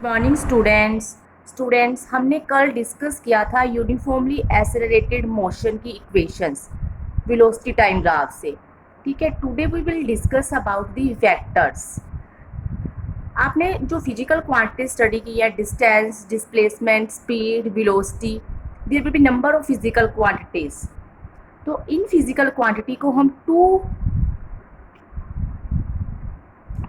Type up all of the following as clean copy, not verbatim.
Morning students हमने कल discuss किया था यूनिफॉर्मली एसेलरेटेड मोशन की इक्वेशंस वेलोसिटी टाइम ग्राफ से। ठीक है, today we will discuss about the vectors. आपने जो फिजिकल क्वांटिटी स्टडी की है, distance, displacement, speed, velocity, there will be number of physical quantities. तो इन फिजिकल क्वांटिटी को हम टू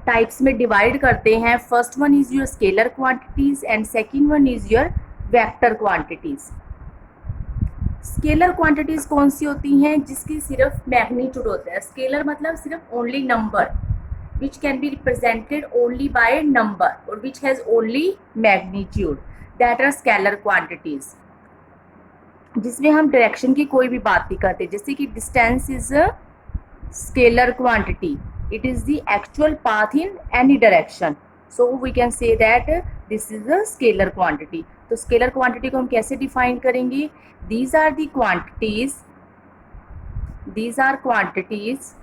टाइप्स में डिवाइड करते हैं। First one is your scalar quantities and second one is your vector quantities. Scalar quantities कौन सी होती हैं? जिसकी सिर्फ मैग्नीट्यूड होता है। स्केलर मतलब सिर्फ only number which can be represented only by number और which has only magnitude, that are scalar quantities, जिसमें हम डायरेक्शन की कोई भी बात नहीं करते। जैसे कि distance is a scalar quantity, it is the actual path in any direction, so we can say that this is a scalar quantity. तो scalar quantity को हम कैसे define करेंगे? these are quantities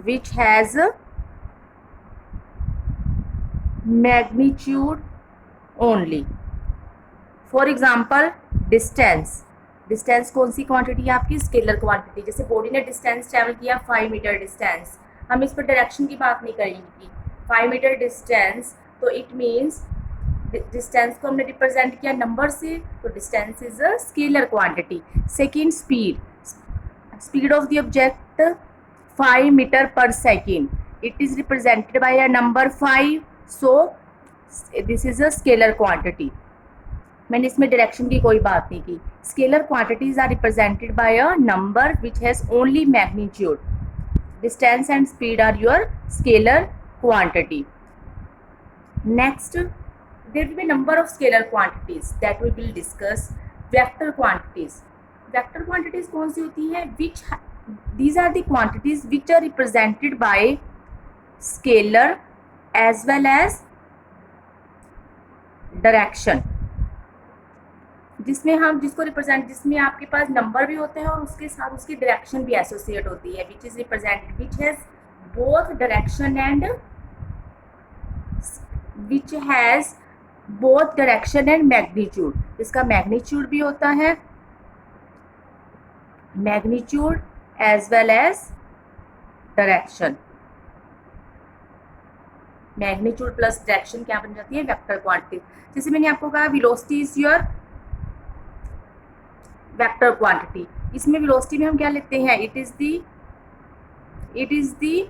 which has magnitude only. for example, distance कौन सी quantity है आपकी? Scalar quantity. जैसे बॉडी ने डिस्टेंस ट्रैवल किया 5 मीटर डिस्टेंस, हम इस पर डायरेक्शन की बात नहीं करेंगे कि 5 मीटर डिस्टेंस, तो इट मीन्स डिस्टेंस को हमने रिप्रेजेंट किया नंबर से, तो distance is a scalar quantity. Second, speed of the object 5 metre per second, it is represented by a number 5, so this is a scalar quantity. मैंने इसमें direction की कोई बात नहीं की। Scalar quantities are represented by a number which has only magnitude. Distance and speed are your scalar quantity. Next, there will be number of scalar quantities that we will discuss. Vector quantities. Vector quantities कौन सी होती है? Which these are the quantities which are represented by scalar as well as direction, जिसमें आपके पास number भी होते हैं और उसके साथ उसकी डायरेक्शन भी एसोसिएट होती है, which has both direction and magnitude. इसका मैग्नीट्यूड भी होता है, magnitude as well as direction. Magnitude plus direction क्या बन जाती है? Vector quantity. जैसे मैंने आपको कहा velocity is your vector quantity. इसमें वेलोसिटी में हम क्या लेते हैं? It is the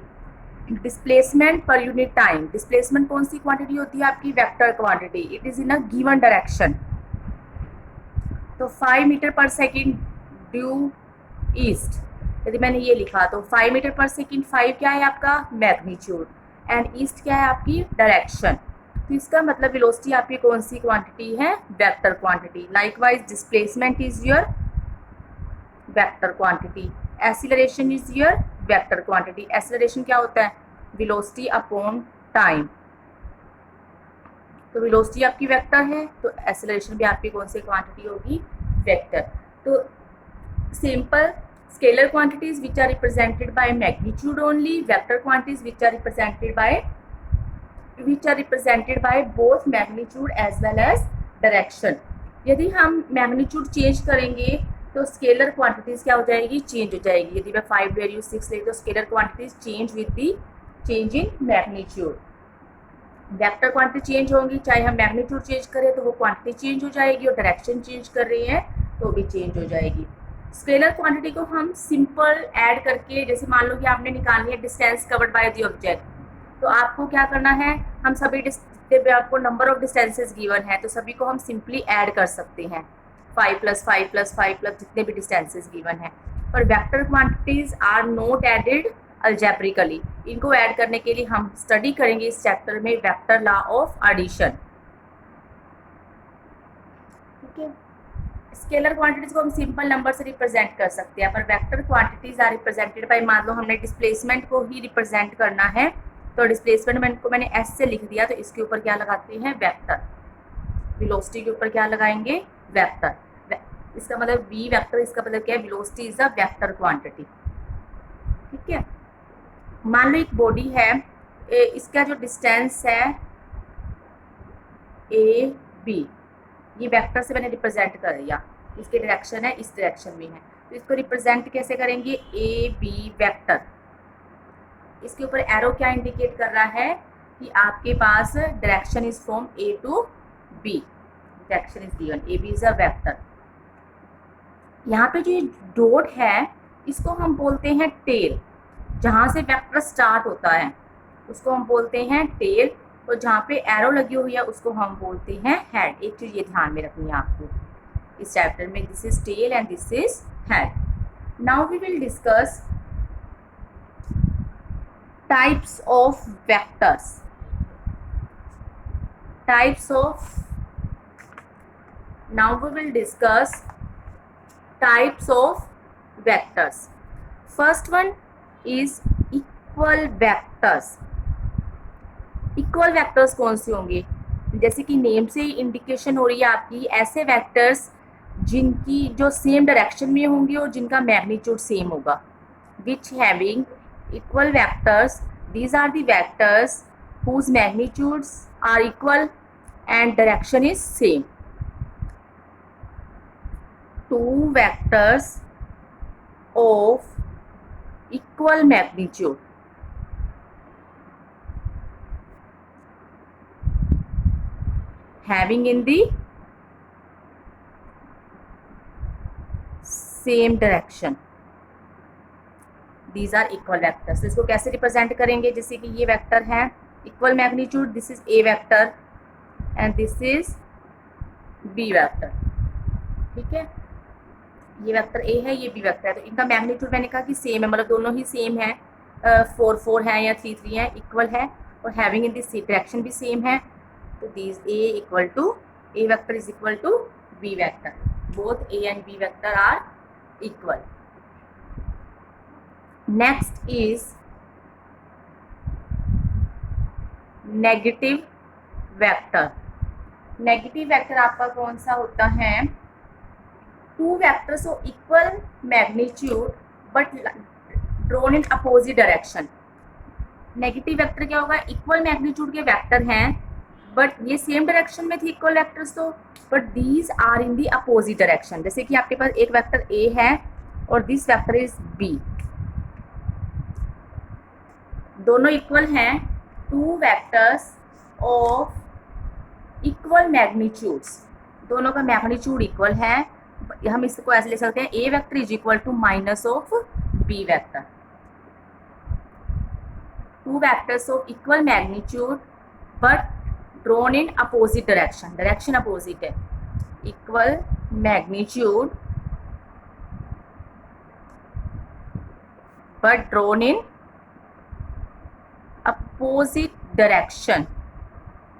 displacement per unit time. Displacement कौन सी क्वांटिटी होती है आपकी? Vector quantity. It is in a given direction. तो 5 metre per second due east, यदि मैंने ये लिखा तो 5 मीटर पर सेकेंड, 5 क्या है आपका? मैग्नीट्यूड, एंड ईस्ट क्या है आपकी? डायरेक्शन। तो इसका मतलब वेलोसिटी आपकी कौन सी क्वांटिटी है? Vector quantity. Likewise displacement is your vector quantity, acceleration is your vector quantity. Acceleration क्या होता है? Velocity upon time. तो वेलोसिटी आपकी वेक्टर है, तो एक्सीलरेशन भी आपकी कौन सी क्वांटिटी होगी? वेक्टर। तो simple scalar quantities which are represented by magnitude only, vector quantities which are represented by both magnitude as well as direction. यदि हम मैग्नीट्यूड चेंज करेंगे तो स्केलर क्वांटिटीज क्या हो जाएगी? चेंज हो जाएगी। यदि मैं 5 ले रही हूँ, 6 ले रही हूँ, तो scalar quantities change with the change in magnitude. Vector quantity change होंगी, चाहे हम मैग्नीट्यूड चेंज करें तो वो क्वांटिटी चेंज हो जाएगी, और डायरेक्शन चेंज कर रही है तो भी चेंज हो जाएगी। स्केलर क्वांटिटी को हम सिंपल ऐड करके, जैसे मान लो कि आपने निकालनी है distance covered by the object, तो आपको क्या करना है? हम सभी आपको नंबर ऑफ डिस्टेंसेस गिवन है, तो सभी को हम सिंपली ऐड कर सकते हैं, 5 + 5 + 5 + जितने भी डिस्टेंसेस गिवन है। पर vector quantities are not added algebraically. इनको ऐड करने के लिए हम स्टडी करेंगे इस चैप्टर में वेक्टर लॉ ऑफ एडिशन। ठीक है, स्केलर क्वांटिटीज को हम सिंपल नंबर से रिप्रेजेंट कर सकते हैं, पर vector quantities are represented by, मान लो हमने डिस्प्लेसमेंट को ही रिप्रेजेंट करना है, तो डिस्प्लेसमेंट को मैंने एस से लिख दिया, तो इसके ऊपर क्या लगाते हैं? वेक्टर। वेलोसिटी के ऊपर क्या लगाएंगे? वेक्टर। इसका मतलब वी वेक्टर, इसका मतलब क्या है? Velocity is a vector quantity. ठीक है, मान लो एक बॉडी है, इसका जो डिस्टेंस है ए बी, ये वेक्टर से मैंने रिप्रेजेंट कर दिया, इसकी डायरेक्शन है इस डायरेक्शन में है, तो इसको रिप्रेजेंट कैसे करेंगे, ए बी वेक्टर। इसके ऊपर एरो क्या इंडिकेट कर रहा है कि आपके पास direction is from A to B, direction is given, A B is a vector. यहाँ पे जो ये डॉट है इसको हम बोलते हैं टेल, जहाँ से वेक्टर स्टार्ट होता है उसको हम बोलते हैं टेल, और जहाँ पे एरो लगी हुई है उसको हम बोलते हैं हेड। एक चीज़ ये ध्यान में रखनी है आपको इस चैप्टर में, this is tail and this is head. Now we will discuss types of vectors, now we will discuss types of vectors. First one is equal vectors। Equal vectors कौन से होंगे, जैसे कि नेम से ही इंडिकेशन हो रही है आपकी, ऐसे वेक्टर्स जिनकी जो सेम डायरेक्शन में होंगे और जिनका मैग्नीट्यूड सेम होगा। Which having equal vectors, these are the vectors whose magnitudes are equal and direction is same। Two vectors of equal magnitude, having in the same direction, these are equal vectors। तो इसको कैसे represent करेंगे, जैसे कि ये vector है equal magnitude, this is A vector and this is B vector, ठीक है, ये वेक्टर ए है ये बी वेक्टर है, तो इनका मैग्नीट्यूड मैंने कहा कि सेम है, मतलब दोनों ही सेम है, 4 है या 3 है, इक्वल है, और हैविंग इन दिस डायरेक्शन भी सेम है, तो this A equal to A vector is equal to B vector, both A and B vector are equal. Next is negative vector. Negative vector आपका कौन सा होता है, two vectors of equal magnitude but drawn in opposite direction. Negative vector क्या होगा, equal magnitude के vector हैं but ये सेम डायरेक्शन में थी इक्वल वेक्टर्स, तो but these are in the opposite direction. जैसे कि आपके पास एक वेक्टर ए है और दिस वेक्टर इज बी, दोनों इक्वल हैं, two vectors of equal magnitudes, दोनों का मैग्नीट्यूड इक्वल है, हम इसको ऐसे ले सकते हैं, A vector is equal to minus of B vector. Two vectors of equal magnitude but drawn in opposite direction, direction opposite है, equal magnitude but drawn in opposite direction,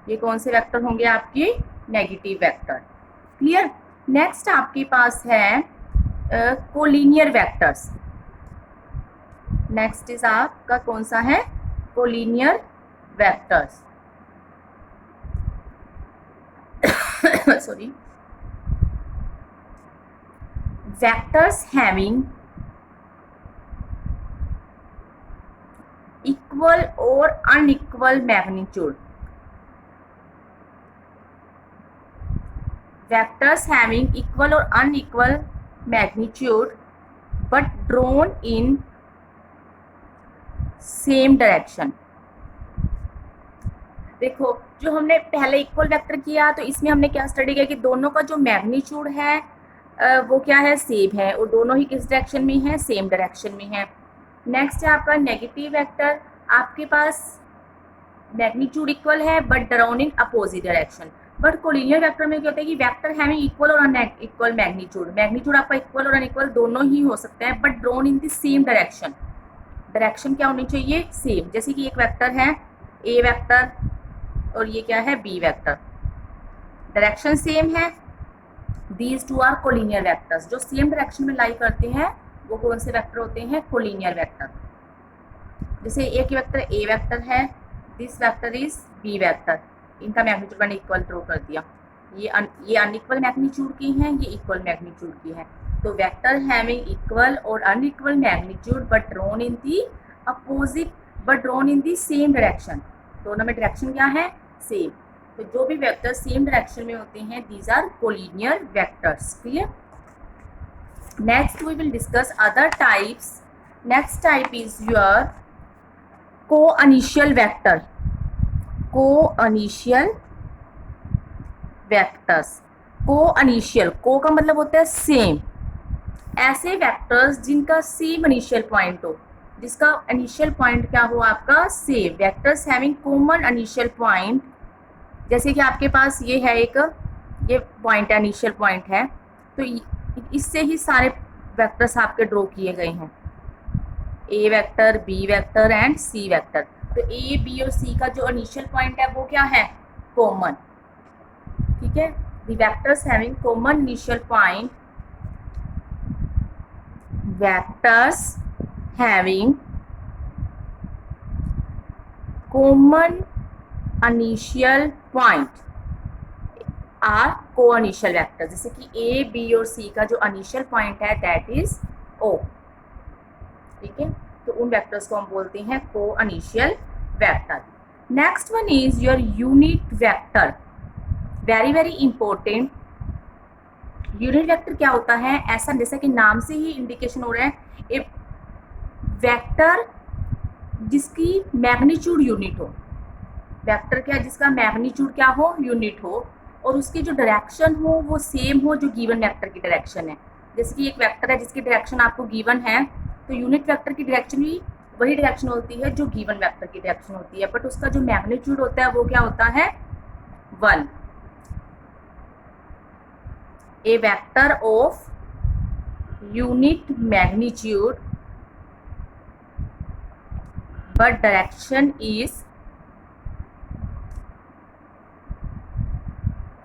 ये कौन से वेक्टर होंगे आपके, नेगेटिव वेक्टर। क्लियर। नेक्स्ट आपके पास है collinear vectors. Next is आपका कौन सा है, collinear vectors. Sorry, vectors having equal और unequal magnitude. Vectors having equal or unequal magnitude but drawn in same direction। देखो, जो हमने पहले इक्वल वेक्टर किया तो इसमें हमने क्या स्टडी किया कि दोनों का जो मैग्नीट्यूड है वो क्या है, सेम है, और दोनों ही किस डायरेक्शन में है, सेम डायरेक्शन में है। नेक्स्ट है आपका नेगेटिव वेक्टर, आपके पास मैग्नीट्यूड इक्वल है but drawn in opposite direction. But collinear vector में क्या होता है कि वेक्टर हैविंग इक्वल और अनइक्वल मैग्नीट्यूड, मैग्नीट्यूड आपका इक्वल और अनइक्वल दोनों ही हो सकते हैं but drawn in the same direction, direction क्या होनी चाहिए, सेम। जैसे कि एक वेक्टर है ए वेक्टर और ये क्या है, बी वेक्टर, डायरेक्शन सेम है, these two are collinear vectors. जो सेम डायरेक्शन में लाई करते हैं वो कौन से वेक्टर होते हैं, कोलिनियर वेक्टर। जैसे एक वेक्टर ए वेक्टर है, this vector is B vector, इनका मैग्नीट्यूड मैंने इक्वल ड्रॉ कर दिया, ये अनइक्वल मैग्नीट्यूड की हैं, ये इक्वल मैग्नीट्यूड की है। तो वेक्टर हैविंग इक्वल और unequal magnitude but drawn in the opposite but drawn in the same direction, दोनों में डायरेक्शन क्या है, सेम। तो जो भी वेक्टर सेम डायरेक्शन में होते हैं these are collinear vectors. Clear? Next we will discuss other types. Next type is your coinitial vector. Coinitial vectors. Coinitial, co का मतलब होता है सेम, ऐसे वेक्टर्स जिनका सेम इनिशियल पॉइंट हो, जिसका इनिशियल पॉइंट क्या हो आपका same. Vectors having common initial point, जैसे कि आपके पास ये है एक, ये पॉइंट है, इनिशियल पॉइंट है, तो इससे ही सारे वेक्टर्स आपके ड्रॉ किए गए हैं, A vector, B vector and C vector. तो ए, बी और सी का जो इनिशियल पॉइंट है वो क्या है, कॉमन। ठीक है, the vectors having common initial point, vectors having common initial point are coinitial vector. जैसे कि ए, बी और सी का जो इनिशियल पॉइंट है दैट इज ओ। ठीक है, तो उन वेक्टर्स को हम बोलते हैं coinitial vector. Next one is your unit vector. Very very important. Unit vector क्या होता है, ऐसा जैसा कि नाम से ही इंडिकेशन हो रहा है, एक वेक्टर जिसकी मैग्नीट्यूड यूनिट हो। वेक्टर क्या, जिसका मैग्नीट्यूड क्या हो, यूनिट हो, और उसकी जो डायरेक्शन हो वो सेम हो जो गिवन वेक्टर की डायरेक्शन है। जैसे कि एक वेक्टर है जिसकी डायरेक्शन आपको गिवन है, तो यूनिट वेक्टर की डायरेक्शन भी वही डायरेक्शन होती है जो गिवन वेक्टर की डायरेक्शन होती है, बट उसका जो मैग्नीट्यूड होता है वो क्या होता है, 1। A vector of unit magnitude but direction is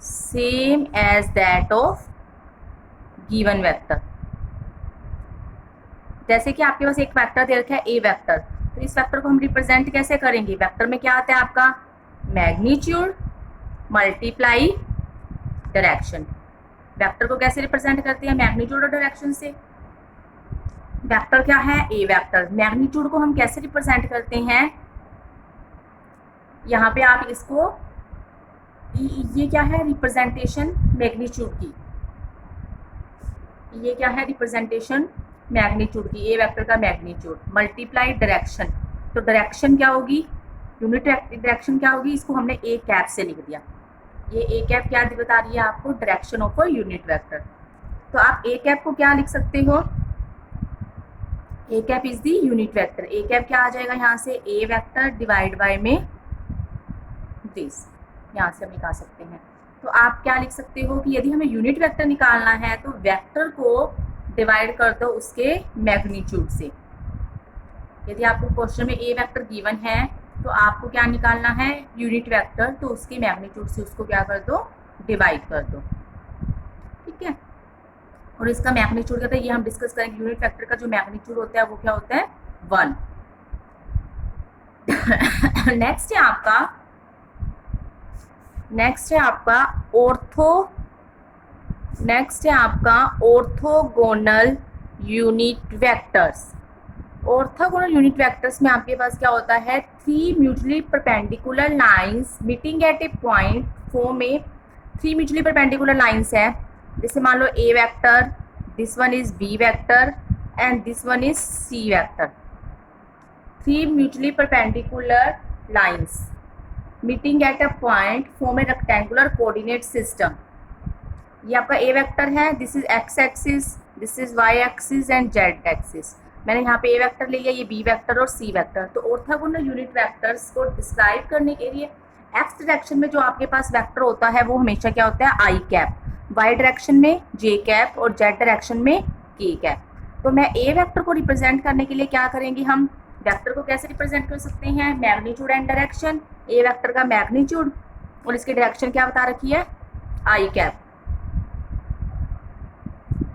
same as that of given vector। जैसे कि आपके पास एक वेक्टर दे रखा है ए वेक्टर, तो इस वेक्टर को हम रिप्रेजेंट कैसे करेंगे, वेक्टर में क्या आता है आपका मैग्नीट्यूड मल्टीप्लाई डायरेक्शन। वेक्टर को कैसे रिप्रेजेंट करते हैं, मैग्नीट्यूड और डायरेक्शन से। वेक्टर क्या है, ए वेक्टर। मैग्नीट्यूड को हम कैसे रिप्रेजेंट करते हैं, यहाँ पे आप इसको, ये क्या है रिप्रेजेंटेशन मैग्नीट्यूड की, ये क्या है रिप्रेजेंटेशन मैग्नीट्यूड की, ए वेक्टर का मैग्नीट्यूड मल्टीप्लाई डायरेक्शन। तो डायरेक्शन क्या होगी, यूनिट डायरेक्शन क्या होगी, इसको हमने ए कैप से लिख दिया। ये ए कैप क्या बता रही है आपको, direction of a unit vector. तो आप ए कैप को क्या लिख सकते हो, A cap is the unit vector. A cap क्या आ जाएगा यहाँ से, ए वेक्टर डिवाइड बाय में दिस, यहाँ से हम निकाल सकते हैं। तो आप क्या लिख सकते हो कि यदि हमें यूनिट वेक्टर निकालना है तो वेक्टर को डिवाइड कर दो उसके मैग्नीट्यूड से। यदि आपको क्वेश्चन में ए वेक्टर गिवन है तो आपको क्या निकालना है, यूनिट वेक्टर, तो उसके मैग्नीट्यूड से उसको क्या कर दो, डिवाइड कर दो। ठीक है, और इसका मैग्नीट्यूड कहते हैं, ये हम डिस्कस करेंगे। यूनिट वेक्टर का जो मैग्नीट्यूड होता है वो क्या होता है, 1। नेक्स्ट है आपका orthogonal unit vectors. Orthogonal unit vectors में आपके पास क्या होता है, 3 mutually perpendicular lines meeting at a point form में 3 म्यूचुअली परपेंडिकुलर लाइंस है। जैसे मान लो A vector, this one is B vector and this one is C vector. 3 mutually perpendicular lines meeting at a point form a rectangular coordinate system. ये आपका A vector है, this is X axis, this is Y axis and Z axis. मैंने यहाँ पे ए vector ले लिया, ये B vector और सी वेक्टर। तो ऑर्थोगोनल यूनिट वेक्टर्स को डिस्क्राइब करने के लिए एक्स डायरेक्शन में जो आपके पास वेक्टर होता है वो हमेशा क्या होता है, आई कैप, वाई डायरेक्शन में जे कैप और जेड डायरेक्शन में के कैप। तो मैं ए वेक्टर को रिप्रेजेंट करने के लिए क्या करेंगे, हम वेक्टर को कैसे रिप्रेजेंट कर सकते हैं, magnitude and direction. A vector का मैग्नीट्यूड और इसकी डायरेक्शन क्या बता रखी है, आई कैप।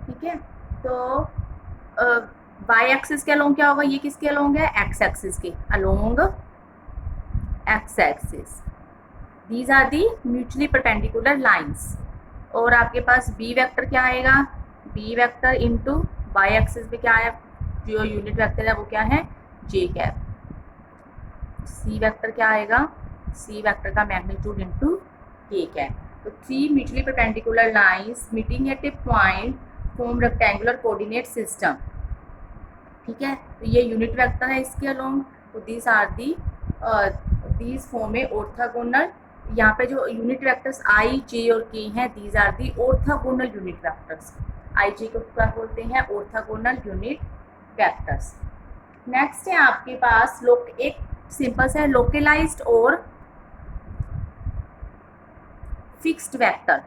ठीक है, तो वाई एक्सिस के अलोंग क्या होगा, ये किसके अलोंग है, एक्स एक्सिस के along X axis. These are the mutually perpendicular lines. और आपके पास बी वेक्टर क्या आएगा, B vector into Y axis पे क्या है, जो यूनिट वेक्टर है वो क्या है, जे कैप। सी वेक्टर क्या आएगा, सी वेक्टर का मैग्नीट्यूड इंटू केक है। तो 3 mutually perpendicular lines meeting at a point form rectangular coordinate system. ठीक है, तो ये यूनिट वेक्टर है इसके अलोंग। तो these are these form a orthogonal. यहाँ पे जो यूनिट वेक्टर्स आई, जे और के हैं, these are the orthogonal unit vectors. I, J को क्या बोलते हैं? Orthogonal unit vectors. नेक्स्ट है आपके पास एक सिंपल सा लोकलाइज्ड और फिक्स्ड वेक्टर।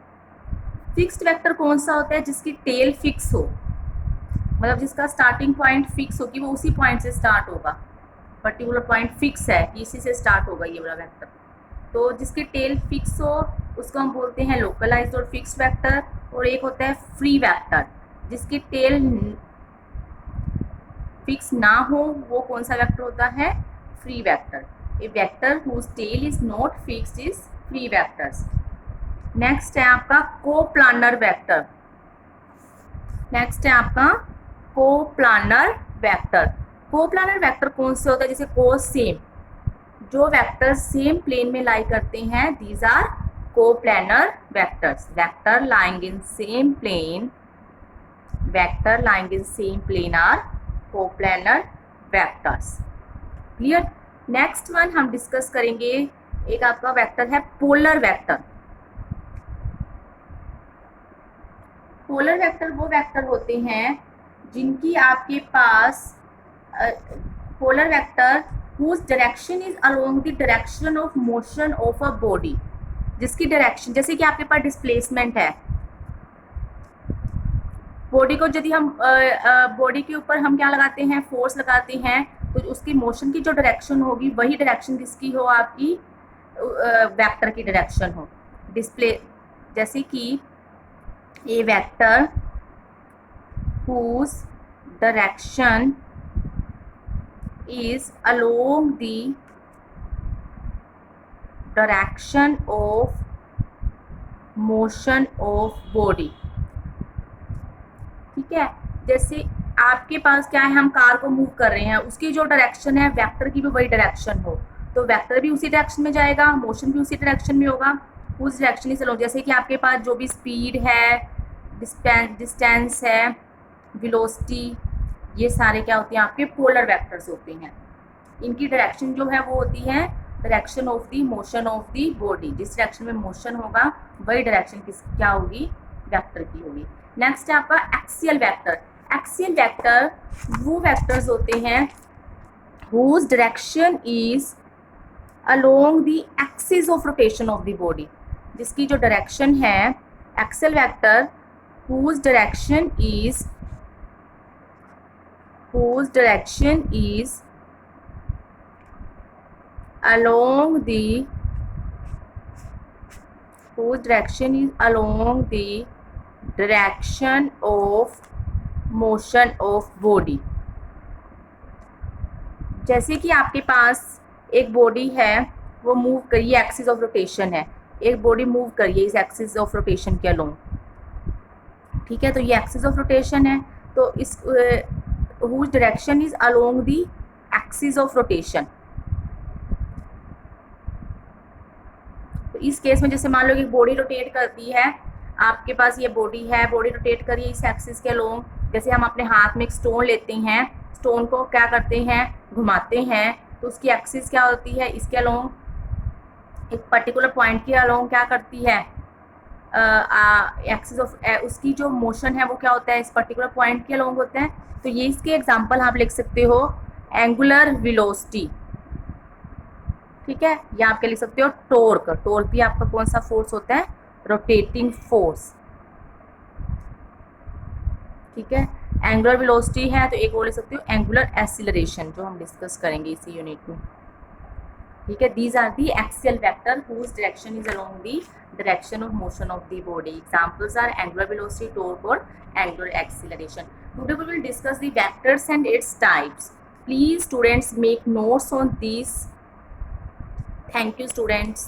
फिक्स्ड वेक्टर कौन सा होता है? जिसकी टेल फिक्स हो, मतलब जिसका स्टार्टिंग पॉइंट फिक्स हो कि वो उसी पॉइंट से स्टार्ट होगा, पर्टिकुलर पॉइंट फिक्स है कि इसी से स्टार्ट होगा ये वाला वेक्टर। तो जिसकी टेल फिक्स हो उसको हम बोलते हैं लोकलाइज्ड और फिक्स्ड वेक्टर। और एक होता है फ्री वेक्टर, जिसकी टेल फिक्स ना हो, वो कौन सा वेक्टर होता है? Free vector. A vector whose tail is not fixed is free vectors. Next है आपका कोप्लानर वेक्टर। नेक्स्ट है आपका कोप्लानर वेक्टर। कोप्लानर वेक्टर कौन से होता है? जैसे को सेम, जो वेक्टर सेम प्लेन में लाई करते हैं, these are coplanar vectors. Vector lying in same plane, vector lying in same plane are coplanar vectors. Clear? Next one हम डिस्कस करेंगे, एक आपका वेक्टर है पोलर वेक्टर। पोलर वेक्टर वो वेक्टर होते हैं जिनकी आपके पास polar vector whose direction is along the direction of motion of a body, जिसकी डायरेक्शन, जैसे कि आपके पास डिस्प्लेसमेंट है, बॉडी को यदि हम बॉडी के ऊपर हम क्या लगाते हैं? फोर्स लगाते हैं, तो उसकी मोशन की जो डायरेक्शन होगी वही डायरेक्शन किसकी हो? आपकी वेक्टर की डायरेक्शन हो। डिस्प्ले, जैसे कि ए vector whose direction is along the direction of motion of body। ठीक है, जैसे आपके पास क्या है, हम कार को मूव कर रहे हैं, उसकी जो डायरेक्शन है वेक्टर की भी वही डायरेक्शन हो, तो वेक्टर भी उसी डायरेक्शन में जाएगा, मोशन भी उसी डायरेक्शन में होगा, उस डायरेक्शन ही चलो। जैसे कि आपके पास जो भी स्पीड है, डिस्टेंस है, वेलोसिटी, ये सारे क्या होते हैं? आपके पोलर वेक्टर्स होते हैं। इनकी डायरेक्शन जो है वो होती है direction of the motion of the body. जिस डायरेक्शन में मोशन होगा वही डायरेक्शन क्या होगी? वेक्टर की होगी। नेक्स्ट है आपका एक्सियल वेक्टर। एक्सियल वेक्टर वो वेक्टर्स होते हैं whose direction is along the axis of rotation of the body, जिसकी जो डायरेक्शन है axial vector whose direction is along the direction of motion of body। जैसे कि आपके पास एक बॉडी है, वो मूव करिए, एक्सिस ऑफ रोटेशन है, एक बॉडी मूव करिए इस एक्सिस ऑफ रोटेशन के अलोंग। ठीक है, तो ये एक्सिस ऑफ रोटेशन है, तो इस whose direction is along the axis of rotation। तो इस केस में जैसे मान लो कि बॉडी रोटेट करती है, आपके पास ये बॉडी है, बॉडी रोटेट करिए इस एक्सिस के अलोंग। जैसे हम अपने हाथ में एक स्टोन लेते हैं, स्टोन को क्या करते हैं? घुमाते हैं, तो उसकी एक्सिस क्या होती है? इसके अलोंग, एक पर्टिकुलर पॉइंट के अलोंग क्या करती है? एक्सिस ऑफ उसकी जो मोशन है वो क्या होता है? इस पर्टिकुलर पॉइंट के अलोंग होते हैं। तो ये इसके एग्जांपल आप लिख सकते हो एंगुलर वेलोसिटी। ठीक है, या आप क्या लिख सकते हो? टॉर्क। टॉर्क भी आपका कौन सा फोर्स होता है? Rotating force. ठीक है, एंगुलर वेलोसिटी है, तो एक और लिख सकते हो एंगुलर एक्सीलरेशन, जो हम डिस्कस करेंगे इसी यूनिट में। ठीक है, these are the axial vector whose direction is along the direction of motion of the body। Examples are angular velocity, torque or angular acceleration। Today we will discuss the vectors and its types। Please students make notes on these। Thank you students।